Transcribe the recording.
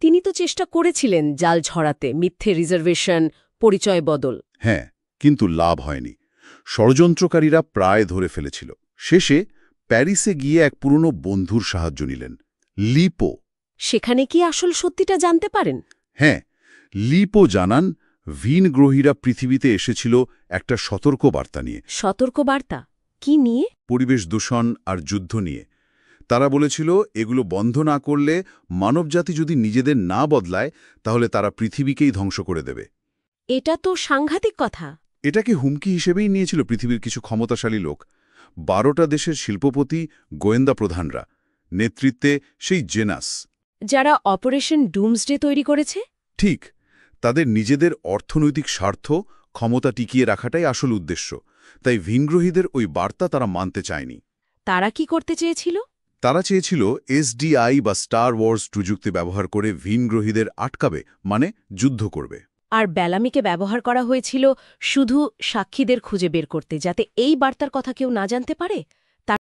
তিনি তো চেষ্টা করেছিলেন জাল ছড়াতে, মিথ্যে রিজার্ভেশন, পরিচয় বদল। হ্যাঁ, কিন্তু লাভ হয়নি। ষড়যন্ত্রকারীরা প্রায় ধরে ফেলেছিল। শেষে প্যারিসে গিয়ে এক পুরনো বন্ধুর সাহায্য নিলেন, লিপো। সেখানে কি আসল সত্যিটা জানতে পারেন? হ্যাঁ, লিপো জানান ভিনগ্রহীরা পৃথিবীতে এসেছিল একটা সতর্ক বার্তা নিয়ে। সতর্ক বার্তা কি নিয়ে? পরিবেশ দূষণ আর যুদ্ধ নিয়ে। তারা বলেছিল এগুলো বন্ধ না করলে মানবজাতি যদি নিজেদের না বদলায় তাহলে তারা পৃথিবীকেই ধ্বংস করে দেবে। এটা তো সাংঘাতিক কথা। এটাকে হুমকি হিসেবেই নিয়েছিল পৃথিবীর কিছু ক্ষমতাশালী লোক। 12টা দেশের শিল্পপতি, গোয়েন্দা প্রধানরা, নেতৃত্বে সেই জেনাস। যারা অপারেশন ডুমসডে তৈরি করেছে? ঠিক, তাদের নিজেদের অর্থনৈতিক স্বার্থ, ক্ষমতা টিকিয়ে রাখাটাই আসল উদ্দেশ্য। তাই ভিনগ্রহীদের ওই বার্তা তারা মানতে চায়নি। তারা কি করতে চেয়েছিল? তারা চেয়েছিল এসডিআই বা স্টার ওয়ার্স প্রযুক্তি ব্যবহার করে ভিনগ্রহীদের আটকাবে, মানে যুদ্ধ করবে। আর বেলামিকে ব্যবহার করা হয়েছিল শুধু সাক্ষীদের খুঁজে বের করতে, যাতে এই বার্তার কথা কেউ না জানতে পারে।